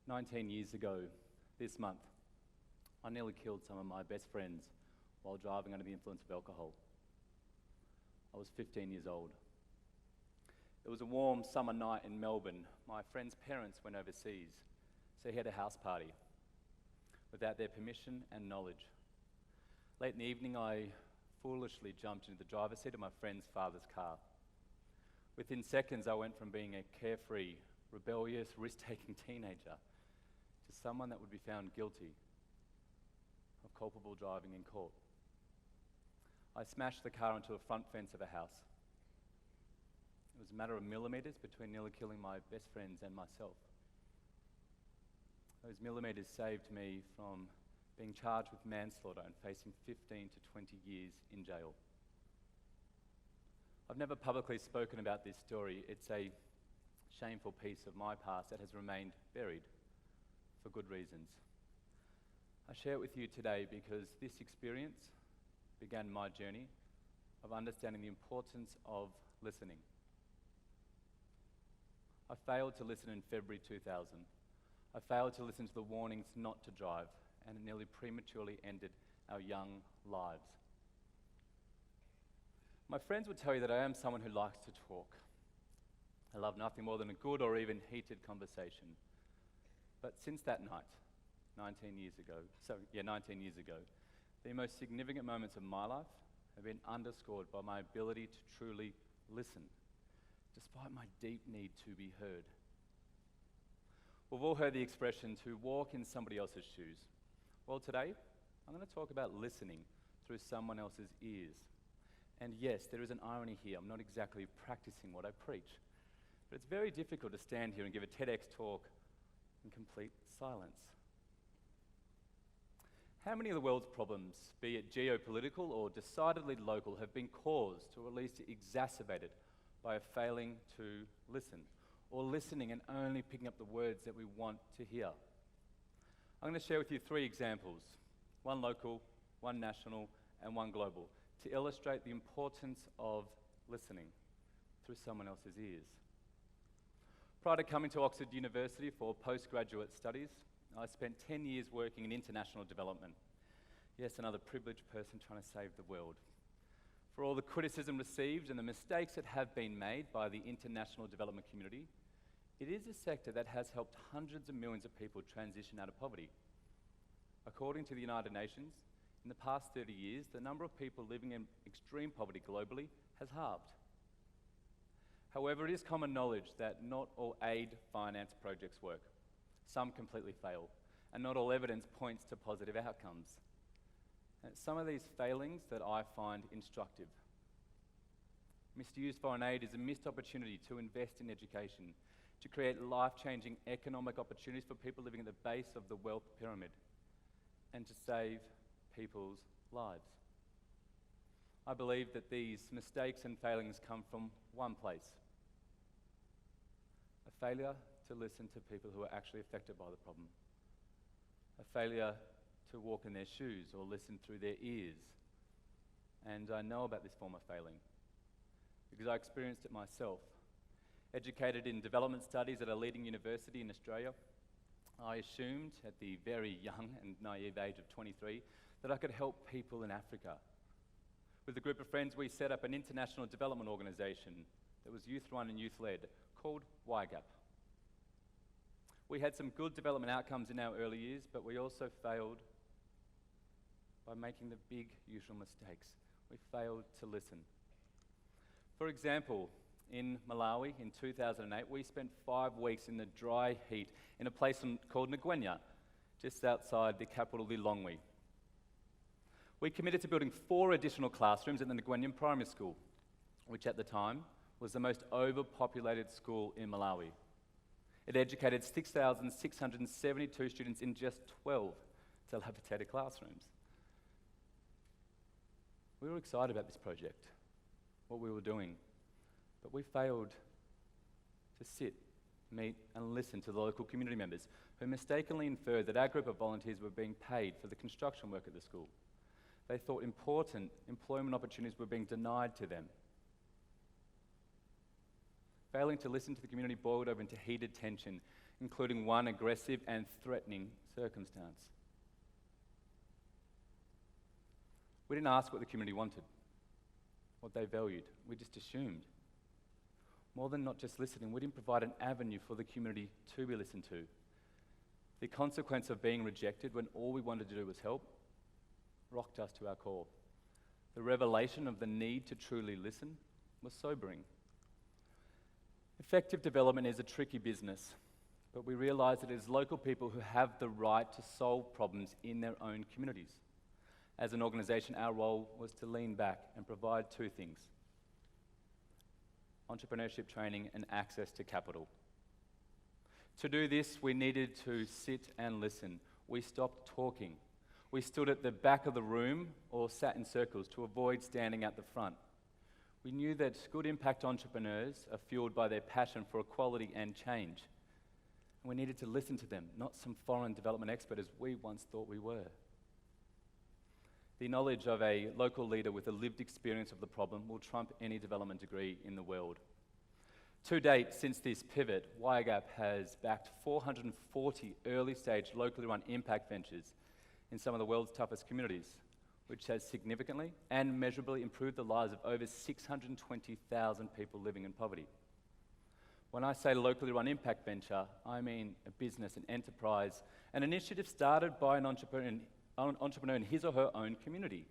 19 years ago this month, I nearly killed some of my best friends while driving under the influence of alcohol. I was 15 years old. It was a warm summer night in Melbourne. My friend's parents went overseas, so he had a house party without their permission and knowledge. Late in the evening, I foolishly jumped into the driver's seat of my friend's father's car. Within seconds, I went from being a carefree, rebellious, risk-taking teenager to someone that would be found guilty of culpable driving in court. I smashed the car into a front fence of a house. It was a matter of millimetres between nearly killing my best friends and myself. Those millimetres saved me from being charged with manslaughter and facing 15 to 20 years in jail. I've never publicly spoken about this story. It's a shameful piece of my past that has remained buried for good reasons. I share it with you today because this experience began my journey of understanding the importance of listening. I failed to listen in February 2000. I failed to listen to the warnings not to drive, and it nearly prematurely ended our young lives. My friends would tell you that I am someone who likes to talk. I love nothing more than a good or even heated conversation. But since that night, 19 years ago, the most significant moments of my life have been underscored by my ability to truly listen, despite my deep need to be heard. We've all heard the expression to walk in somebody else's shoes. Well, today, I'm going to talk about listening through someone else's ears. And yes, there is an irony here. I'm not exactly practicing what I preach. But it's very difficult to stand here and give a TEDx talk in complete silence. How many of the world's problems, be it geopolitical or decidedly local, have been caused or at least exacerbated by a failing to listen, or listening and only picking up the words that we want to hear? I'm going to share with you 3 examples, one local, one national, and one global, to illustrate the importance of listening through someone else's ears. Prior to coming to Oxford University for postgraduate studies, I spent 10 years working in international development. Yes, another privileged person trying to save the world. For all the criticism received and the mistakes that have been made by the international development community, it is a sector that has helped hundreds of millions of people transition out of poverty. According to the United Nations, in the past 30 years, the number of people living in extreme poverty globally has halved. However, it is common knowledge that not all aid finance projects work. Some completely fail, and not all evidence points to positive outcomes. And some of these failings that I find instructive. Misused foreign aid is a missed opportunity to invest in education, to create life-changing economic opportunities for people living at the base of the wealth pyramid, and to save people's lives. I believe that these mistakes and failings come from one place: a failure to listen to people who are actually affected by the problem, a failure to walk in their shoes or listen through their ears. And I know about this form of failing because I experienced it myself. Educated in development studies at a leading university in Australia, I assumed at the very young and naive age of 23 that I could help people in Africa. With a group of friends, we set up an international development organisation that was youth-run and youth-led called YGAP. We had some good development outcomes in our early years, but we also failed by making the big usual mistakes. We failed to listen. For example, in Malawi in 2008, we spent 5 weeks in the dry heat in a place called Ngwenya, just outside the capital Lilongwe. We committed to building 4 additional classrooms at the Ngwenyan Primary School, which at the time was the most overpopulated school in Malawi. It educated 6,672 students in just 12 dilapidated classrooms. We were excited about this project, what we were doing, but we failed to sit, meet, and listen to the local community members who mistakenly inferred that our group of volunteers were being paid for the construction work at the school. They thought important employment opportunities were being denied to them. Failing to listen to the community boiled over into heated tension including one aggressive and threatening circumstance. We didn't ask what the community wanted, what they valued. We just assumed. More than not just listening, we didn't provide an avenue for the community to be listened to. The consequence of being rejected when all we wanted to do was help rocked us to our core. The revelation of the need to truly listen was sobering. Effective development is a tricky business, but we realise that it is local people who have the right to solve problems in their own communities. As an organisation, our role was to lean back and provide two things: entrepreneurship training and access to capital. To do this, we needed to sit and listen. We stopped talking. We stood at the back of the room or sat in circles to avoid standing at the front. We knew that good impact entrepreneurs are fueled by their passion for equality and change. And we needed to listen to them, not some foreign development expert as we once thought we were. The knowledge of a local leader with a lived experience of the problem will trump any development degree in the world. To date, since this pivot, YGAP has backed 440 early-stage locally run impact ventures in some of the world's toughest communities, which has significantly and measurably improved the lives of over 620,000 people living in poverty. When I say locally run impact venture, I mean a business, an enterprise, an initiative started by an entrepreneur in his or her own community.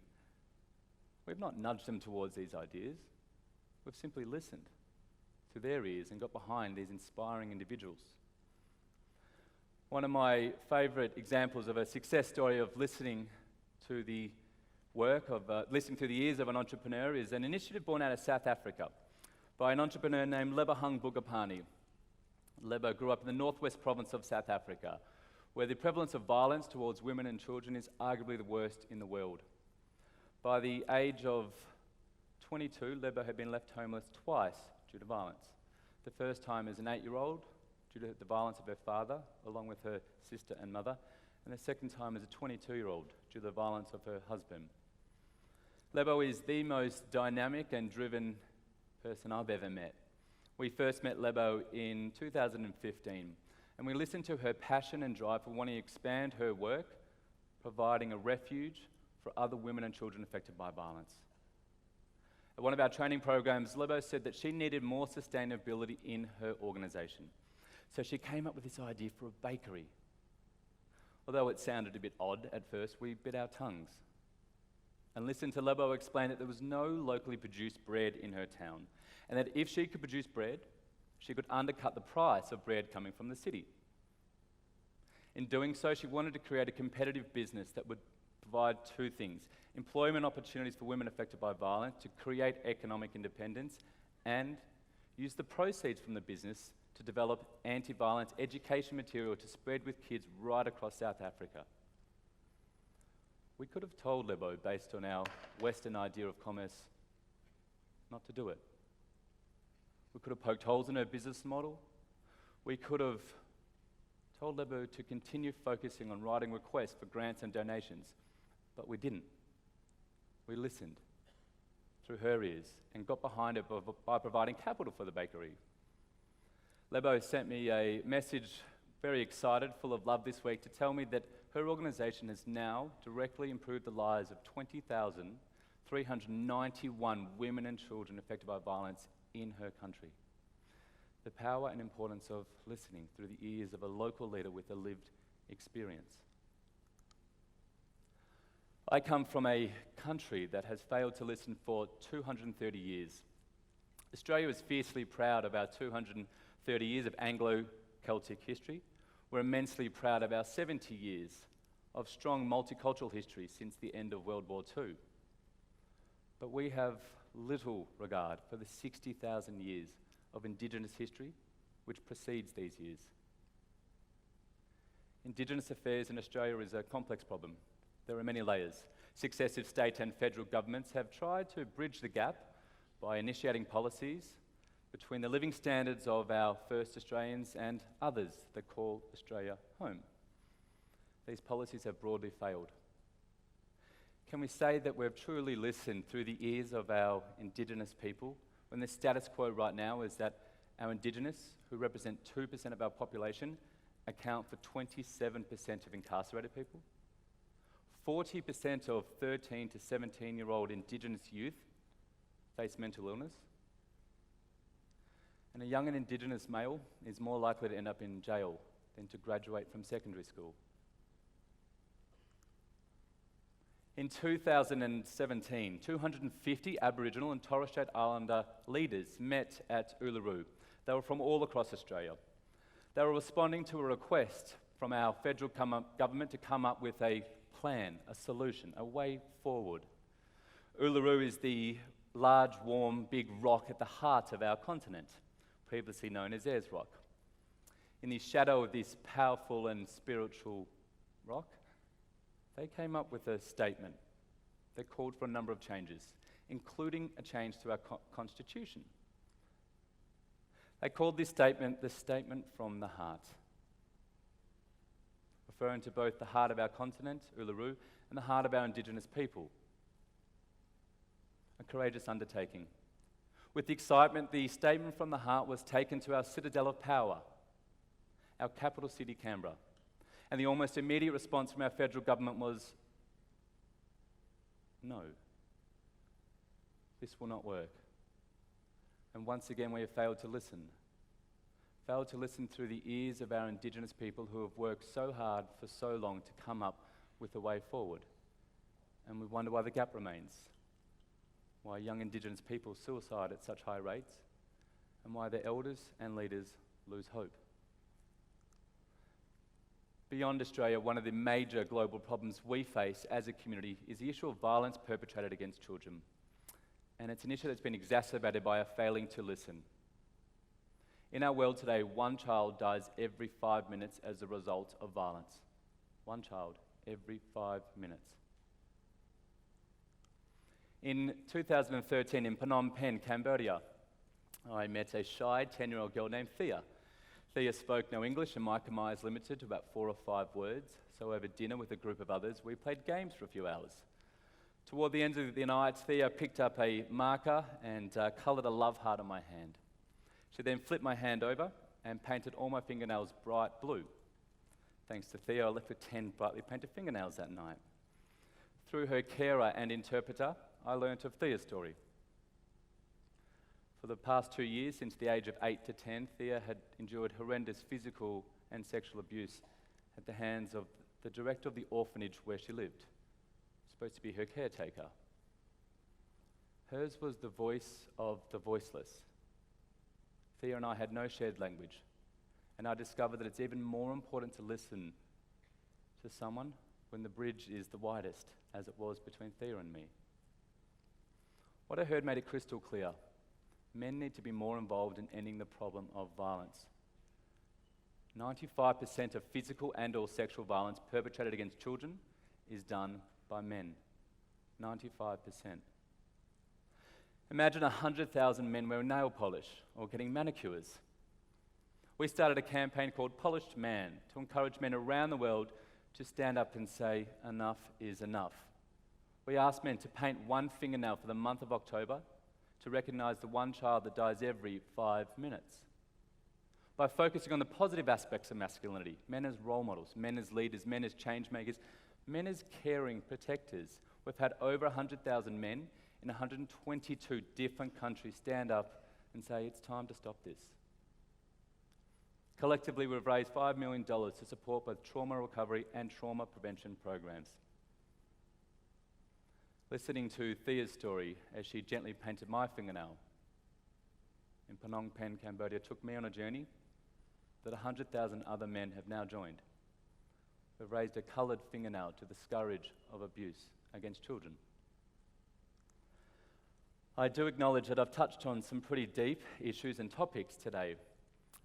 We've not nudged them towards these ideas. We've simply listened to their ears and got behind these inspiring individuals. One of my favourite examples of a success story of listening to the listening to the ears of an entrepreneur is an initiative born out of South Africa by an entrepreneur named Lebohang Bugapani. Lebo grew up in the northwest province of South Africa, where the prevalence of violence towards women and children is arguably the worst in the world. By the age of 22, Lebo had been left homeless twice due to violence. The first time as an 8-year-old, due to the violence of her father, along with her sister and mother, and the second time as a 22-year-old, due to the violence of her husband. Lebo is the most dynamic and driven person I've ever met. We first met Lebo in 2015, and we listened to her passion and drive for wanting to expand her work, providing a refuge for other women and children affected by violence. At one of our training programs, Lebo said that she needed more sustainability in her organisation. So she came up with this idea for a bakery. Although it sounded a bit odd at first, we bit our tongues and listened to Lebo explain that there was no locally produced bread in her town, and that if she could produce bread, she could undercut the price of bread coming from the city. In doing so, she wanted to create a competitive business that would provide two things: employment opportunities for women affected by violence to create economic independence, and use the proceeds from the business to develop anti-violence education material to spread with kids right across South Africa. We could have told Lebo, based on our Western idea of commerce, not to do it. We could have poked holes in her business model. We could have told Lebo to continue focusing on writing requests for grants and donations, but we didn't. We listened through her ears and got behind it by providing capital for the bakery. Lebo sent me a message, very excited, full of love this week, to tell me that her organisation has now directly improved the lives of 20,391 women and children affected by violence in her country. The power and importance of listening through the ears of a local leader with a lived experience. I come from a country that has failed to listen for 230 years. Australia is fiercely proud of our 230 years of Anglo-Celtic history. We're immensely proud of our 70 years of strong multicultural history since the end of World War II. But we have little regard for the 60,000 years of Indigenous history which precedes these years. Indigenous affairs in Australia is a complex problem. There are many layers. Successive state and federal governments have tried to bridge the gap by initiating policies between the living standards of our first Australians and others that call Australia home. These policies have broadly failed. Can we say that we've truly listened through the ears of our Indigenous people when the status quo right now is that our Indigenous, who represent 2% of our population, account for 27% of incarcerated people. 40% of 13 to 17-year-old Indigenous youth face mental illness. And a young and Indigenous male is more likely to end up in jail than to graduate from secondary school. In 2017, 250 Aboriginal and Torres Strait Islander leaders met at Uluru. They were from all across Australia. They were responding to a request from our federal government to come up with a plan, a solution, a way forward. Uluru is the large, warm, big rock at the heart of our continent, previously known as Ayers Rock. In the shadow of this powerful and spiritual rock, they came up with a statement that called for a number of changes, including a change to our constitution. They called this statement the statement from the heart, referring to both the heart of our continent, Uluru, and the heart of our Indigenous people. A courageous undertaking. With excitement, the statement from the heart was taken to our citadel of power, our capital city, Canberra. And the almost immediate response from our federal government was, no, this will not work. And once again, we have failed to listen. Failed to listen through the ears of our Indigenous people who have worked so hard for so long to come up with a way forward. And we wonder why the gap remains, why young Indigenous people suicide at such high rates, and why their elders and leaders lose hope. Beyond Australia, one of the major global problems we face as a community is the issue of violence perpetrated against children. And it's an issue that's been exacerbated by our failing to listen. In our world today, one child dies every 5 minutes as a result of violence. One child every 5 minutes. In 2013, in Phnom Penh, Cambodia, I met a shy 10-year-old girl named Thea. Thea spoke no English, and my Khmer is limited to about 4 or 5 words. So over dinner with a group of others, we played games for a few hours. Toward the end of the night, Thea picked up a marker and coloured a love heart on my hand. She then flipped my hand over and painted all my fingernails bright blue. Thanks to Thea, I left with 10 brightly painted fingernails that night. Through her carer and interpreter, I learnt of Thea's story. For the past 2 years, since the age of 8 to 10, Thea had endured horrendous physical and sexual abuse at the hands of the director of the orphanage where she lived, supposed to be her caretaker. Hers was the voice of the voiceless. Thea and I had no shared language, and I discovered that it's even more important to listen to someone when the bridge is the widest, as it was between Thea and me. What I heard made it crystal clear. Men need to be more involved in ending the problem of violence. 95% of physical and or sexual violence perpetrated against children is done by men. 95%. Imagine 100,000 men wearing nail polish or getting manicures. We started a campaign called Polished Man to encourage men around the world to stand up and say, enough is enough. We asked men to paint one fingernail for the month of October to recognise the one child that dies every 5 minutes. By focusing on the positive aspects of masculinity, men as role models, men as leaders, men as change makers, men as caring protectors, we've had over 100,000 men in 122 different countries stand up and say, it's time to stop this. Collectively, we've raised $5 million to support both trauma recovery and trauma prevention programs. Listening to Thea's story as she gently painted my fingernail in Phnom Penh, Cambodia, took me on a journey that 100,000 other men have now joined. We've raised a coloured fingernail to the scourge of abuse against children. I do acknowledge that I've touched on some pretty deep issues and topics today,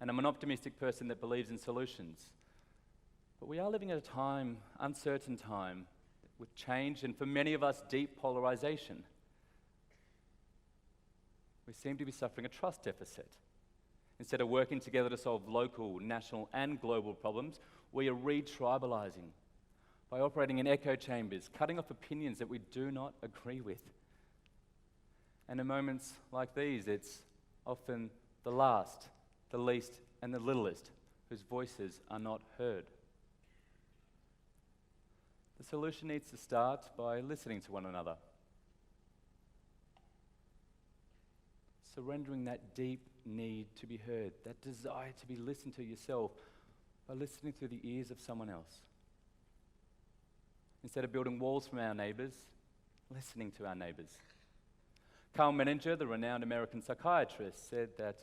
and I'm an optimistic person that believes in solutions. But we are living at a time, uncertain time, with change and for many of us, deep polarisation. We seem to be suffering a trust deficit. Instead of working together to solve local, national and global problems, we are re-tribalising by operating in echo chambers, cutting off opinions that we do not agree with. And in moments like these, it's often the last, the least and the littlest whose voices are not heard. The solution needs to start by listening to one another. Surrendering that deep need to be heard, that desire to be listened to yourself by listening through the ears of someone else. Instead of building walls from our neighbours, listening to our neighbours. Carl Menninger, the renowned American psychiatrist, said that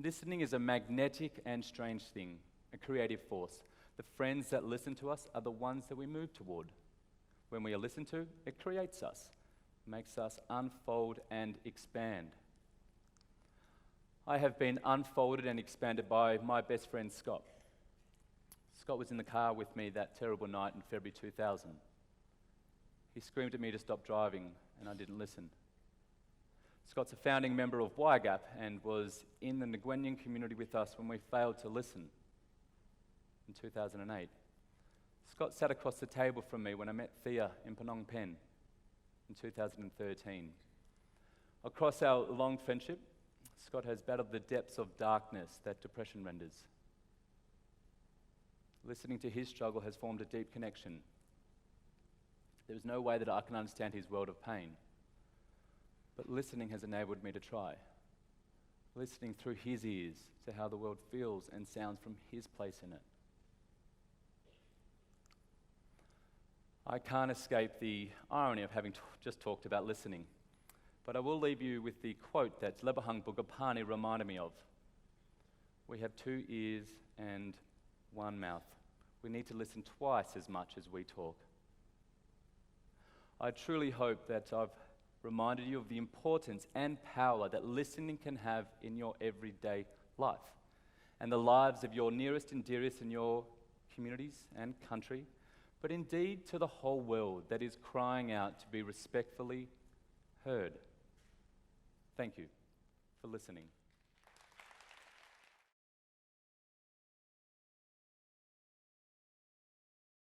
listening is a magnetic and strange thing, a creative force. The friends that listen to us are the ones that we move toward. When we are listened to, it creates us, makes us unfold and expand. I have been unfolded and expanded by my best friend Scott. Scott was in the car with me that terrible night in February 2000. He screamed at me to stop driving, and I didn't listen. Scott's a founding member of YGAP and was in the Nguyen community with us when we failed to listen in 2008. Scott sat across the table from me when I met Thea in Phnom Penh in 2013. Across our long friendship, Scott has battled the depths of darkness that depression renders. Listening to his struggle has formed a deep connection. There is no way that I can understand his world of pain, but listening has enabled me to try. Listening through his ears to how the world feels and sounds from his place in it. I can't escape the irony of having just talked about listening, but I will leave you with the quote that Lebahang Bugapani reminded me of. We have 2 ears and 1 mouth. We need to listen twice as much as we talk. I truly hope that I've reminded you of the importance and power that listening can have in your everyday life and the lives of your nearest and dearest in your communities and country, but indeed to the whole world that is crying out to be respectfully heard. Thank you for listening.